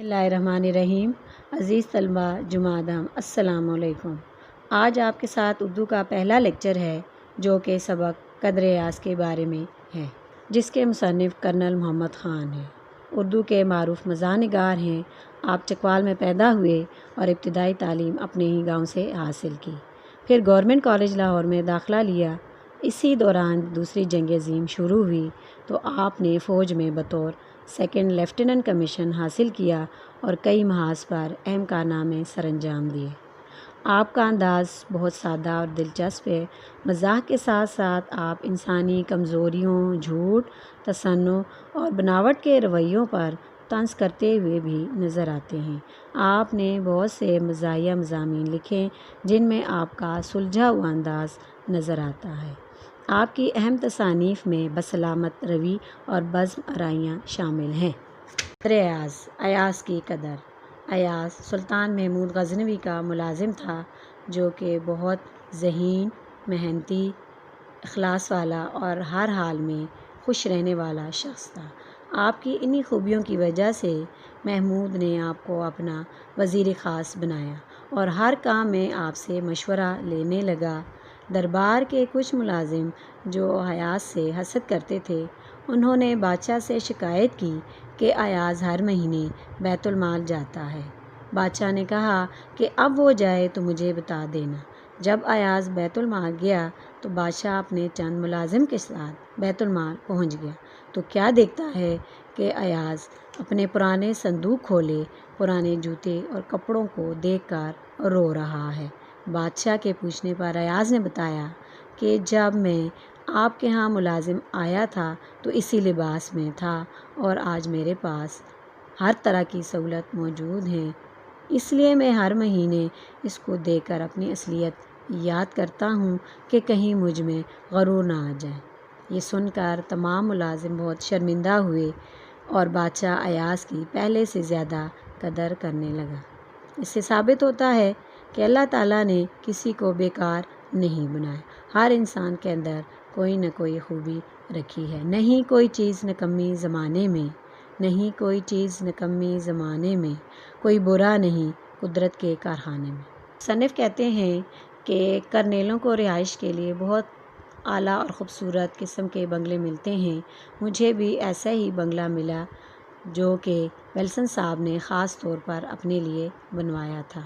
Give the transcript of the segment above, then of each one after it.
بسم اللہ الرحمن الرحیم۔ عزیز طلبہ جمادم السلام علیکم۔ آج آپ کے ساتھ اردو کا پہلا لیکچر ہے جو کہ سبق قدر ایاز کے بارے میں ہے، جس کے مصنف کرنل محمد خان ہیں۔ اردو کے معروف مزاح نگار ہیں۔ آپ چکوال میں پیدا ہوئے اور ابتدائی تعلیم اپنے ہی گاؤں سے حاصل کی، پھر گورنمنٹ کالج لاہور میں داخلہ لیا۔ اسی دوران دوسری جنگ عظیم شروع ہوئی تو آپ نے فوج میں بطور سیکنڈ لیفٹیننٹ کمیشن حاصل کیا اور کئی محاذ پر اہم کارنامے سر انجام دیے۔ آپ کا انداز بہت سادہ اور دلچسپ ہے۔ مزاح کے ساتھ ساتھ آپ انسانی کمزوریوں، جھوٹ، تصنع اور بناوٹ کے رویوں پر طنز کرتے ہوئے بھی نظر آتے ہیں۔ آپ نے بہت سے مزاحیہ مضامین لکھے جن میں آپ کا سلجھا ہوا انداز نظر آتا ہے۔ آپ کی اہم تصانیف میں بسلامت روی اور بزم آرائیاں شامل ہیں۔ قدر ایاز، ایاز کی قدر۔ ایاز سلطان محمود غزنوی کا ملازم تھا جو کہ بہت ذہین، محنتی، اخلاص والا اور ہر حال میں خوش رہنے والا شخص تھا۔ آپ کی انہی خوبیوں کی وجہ سے محمود نے آپ کو اپنا وزیر خاص بنایا اور ہر کام میں آپ سے مشورہ لینے لگا۔ دربار کے کچھ ملازم جو ایاز سے حسد کرتے تھے، انہوں نے بادشاہ سے شکایت کی کہ ایاز ہر مہینے بیت المال جاتا ہے۔ بادشاہ نے کہا کہ اب وہ جائے تو مجھے بتا دینا۔ جب ایاز بیت المال گیا تو بادشاہ اپنے چند ملازم کے ساتھ بیت المال پہنچ گیا تو کیا دیکھتا ہے کہ ایاز اپنے پرانے صندوق کھولے پرانے جوتے اور کپڑوں کو دیکھ کر رو رہا ہے۔ بادشاہ کے پوچھنے پر ایاز نے بتایا کہ جب میں آپ کے ہاں ملازم آیا تھا تو اسی لباس میں تھا اور آج میرے پاس ہر طرح کی سہولت موجود ہے، اس لیے میں ہر مہینے اس کو دیکھ کر اپنی اصلیت یاد کرتا ہوں کہ کہیں مجھ میں غرور نہ آ جائے۔ یہ سن کر تمام ملازم بہت شرمندہ ہوئے اور بادشاہ ایاز کی پہلے سے زیادہ قدر کرنے لگا۔ اس سے ثابت ہوتا ہے کہ اللہ تعالیٰ نے کسی کو بیکار نہیں بنایا، ہر انسان کے اندر کوئی نہ کوئی خوبی رکھی ہے۔ نہیں کوئی چیز نکمی زمانے میں، نہیں کوئی چیز نکمی زمانے میں، کوئی برا نہیں قدرت کے کارخانے میں۔ مصنف کہتے ہیں کہ کرنیلوں کو رہائش کے لیے بہت اعلیٰ اور خوبصورت قسم کے بنگلے ملتے ہیں۔ مجھے بھی ایسا ہی بنگلہ ملا جو کہ ولسن صاحب نے خاص طور پر اپنے لیے بنوایا تھا۔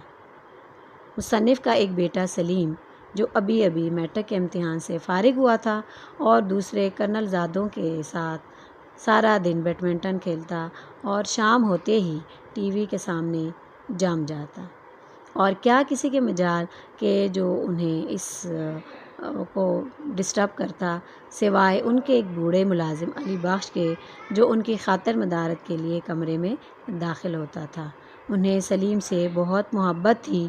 مصنف کا ایک بیٹا سلیم جو ابھی ابھی میٹرک کے امتحان سے فارغ ہوا تھا اور دوسرے کرنل زادوں کے ساتھ سارا دن بیڈمنٹن کھیلتا اور شام ہوتے ہی ٹی وی کے سامنے جم جاتا، اور کیا کسی کے مجال کہ جو انہیں اس کو ڈسٹرب کرتا سوائے ان کے ایک بوڑھے ملازم علی بخش کے جو ان کی خاطر مدارت کے لیے کمرے میں داخل ہوتا تھا۔ انہیں سلیم سے بہت محبت تھی۔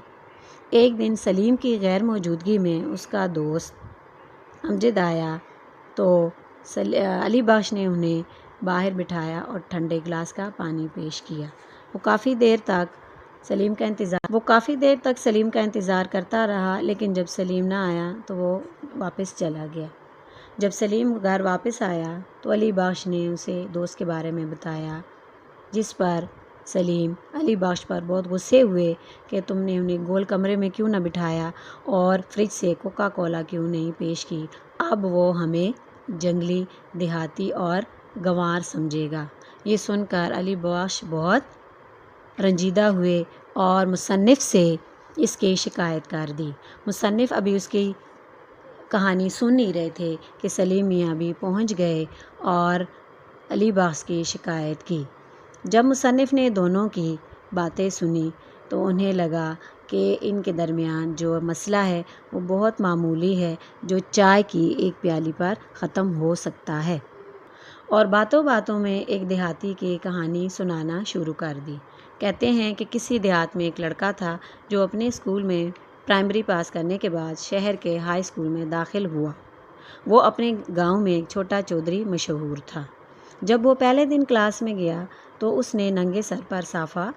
ایک دن سلیم کی غیر موجودگی میں اس کا دوست امجد آیا تو علی بخش نے انہیں باہر بٹھایا اور ٹھنڈے گلاس کا پانی پیش کیا۔ وہ کافی دیر تک سلیم کا انتظار کرتا رہا، لیکن جب سلیم نہ آیا تو وہ واپس چلا گیا۔ جب سلیم گھر واپس آیا تو علی بخش نے اسے دوست کے بارے میں بتایا، جس پر سلیم علی بخش پر بہت غصے ہوئے کہ تم نے انہیں گول کمرے میں کیوں نہ بٹھایا اور فریج سے کوکا کولا کیوں نہیں پیش کی، اب وہ ہمیں جنگلی، دیہاتی اور گنوار سمجھے گا۔ یہ سن کر علی بخش بہت رنجیدہ ہوئے اور مصنف سے اس کی شکایت کر دی۔ مصنف ابھی اس کی کہانی سن نہیں رہے تھے کہ سلیم میاں بھی پہنچ گئے اور علی بخش کی شکایت کی۔ جب مصنف نے دونوں کی باتیں سنی تو انہیں لگا کہ ان کے درمیان جو مسئلہ ہے وہ بہت معمولی ہے، جو چائے کی ایک پیالی پر ختم ہو سکتا ہے، اور باتوں باتوں میں ایک دیہاتی کی کہانی سنانا شروع کر دی۔ کہتے ہیں کہ کسی دیہات میں ایک لڑکا تھا جو اپنے اسکول میں پرائمری پاس کرنے کے بعد شہر کے ہائی اسکول میں داخل ہوا۔ وہ اپنے گاؤں میں ایک چھوٹا چودھری مشہور تھا۔ جب وہ پہلے دن کلاس میں گیا تو اس نے ننگے سر پر صافہ،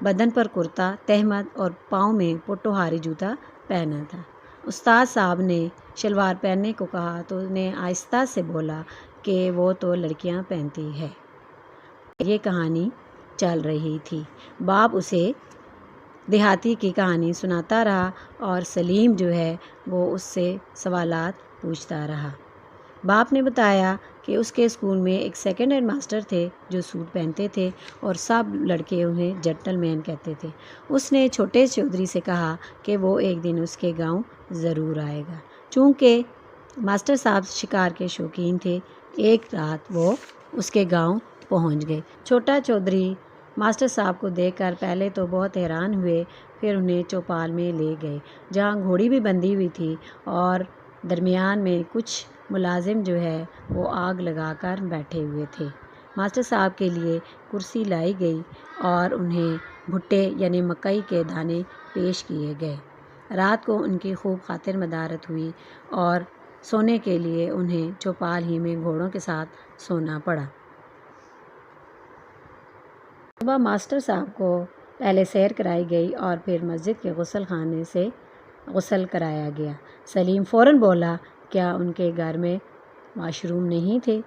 بدن پر کرتا، تہمد اور پاؤں میں پوٹوہاری جوتا پہنا تھا۔ استاد صاحب نے شلوار پہننے کو کہا تو اس نے آہستہ سے بولا کہ وہ تو لڑکیاں پہنتی ہے۔ یہ کہانی چل رہی تھی۔ باپ اسے دیہاتی کی کہانی سناتا رہا اور سلیم جو ہے وہ اس سے سوالات پوچھتا رہا۔ باپ نے بتایا کہ اس کے اسکول میں ایک سیکنڈ ہینڈ ماسٹر تھے جو سوٹ پہنتے تھے اور سب لڑکے انہیں جنٹل مین کہتے تھے۔ اس نے چھوٹے چودھری سے کہا کہ وہ ایک دن اس کے گاؤں ضرور آئے گا۔ چونکہ ماسٹر صاحب شکار کے شوقین تھے، ایک رات وہ اس کے گاؤں پہنچ گئے۔ چھوٹا چودھری ماسٹر صاحب کو دیکھ کر پہلے تو بہت حیران ہوئے، پھر انہیں چوپال میں لے گئے جہاں گھوڑی بھی بندھی ہوئی تھی اور درمیان میں کچھ ملازم جو ہے وہ آگ لگا کر بیٹھے ہوئے تھے۔ ماسٹر صاحب کے لیے کرسی لائی گئی اور انہیں بھٹے یعنی مکئی کے دانے پیش کیے گئے۔ رات کو ان کی خوب خاطر مدارت ہوئی اور سونے کے لیے انہیں چوپال ہی میں گھوڑوں کے ساتھ سونا پڑا۔ صبح ماسٹر صاحب کو پہلے سیر کرائی گئی اور پھر مسجد کے غسل خانے سے غسل کرایا گیا۔ سلیم فوراً بولا، کیا ان کے گھر میں واش روم نہیں تھے؟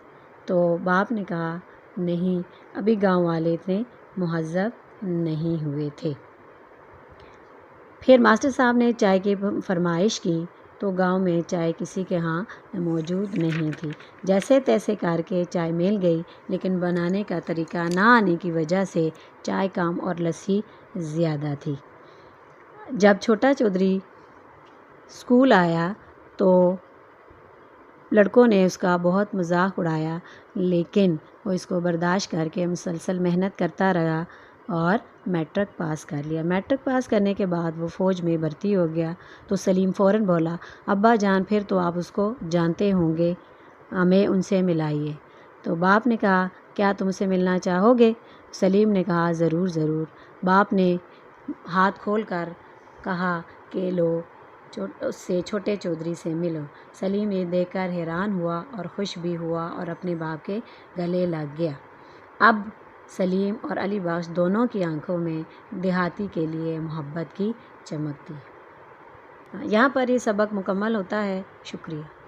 تو باپ نے کہا، نہیں، ابھی گاؤں والے اتنے مہذب نہیں ہوئے تھے۔ پھر ماسٹر صاحب نے چائے کی فرمائش کی تو گاؤں میں چائے کسی کے ہاں موجود نہیں تھی۔ جیسے تیسے کر کے چائے مل گئی، لیکن بنانے کا طریقہ نہ آنے کی وجہ سے چائے کم اور لسی زیادہ تھی۔ جب چھوٹا چودھری اسکول آیا تو لڑکوں نے اس کا بہت مذاق اڑایا، لیکن وہ اس کو برداشت کر کے مسلسل محنت کرتا رہا اور میٹرک پاس کر لیا۔ میٹرک پاس کرنے کے بعد وہ فوج میں بھرتی ہو گیا تو سلیم فوراً بولا، ابا جان پھر تو آپ اس کو جانتے ہوں گے، ہمیں ان سے ملائیے۔ تو باپ نے کہا، کیا تم سے ملنا چاہو گے؟ سلیم نے کہا، ضرور ضرور۔ باپ نے ہاتھ کھول کر کہا کہ لو اس سے چھوٹے چودھری سے ملو۔ سلیم یہ دیکھ کر حیران ہوا اور خوش بھی ہوا اور اپنے باپ کے گلے لگ گیا۔ اب سلیم اور علی بخش دونوں کی آنکھوں میں دیہاتی کے لیے محبت کی چمک تھی۔ یہاں پر یہ سبق مکمل ہوتا ہے۔ شکریہ۔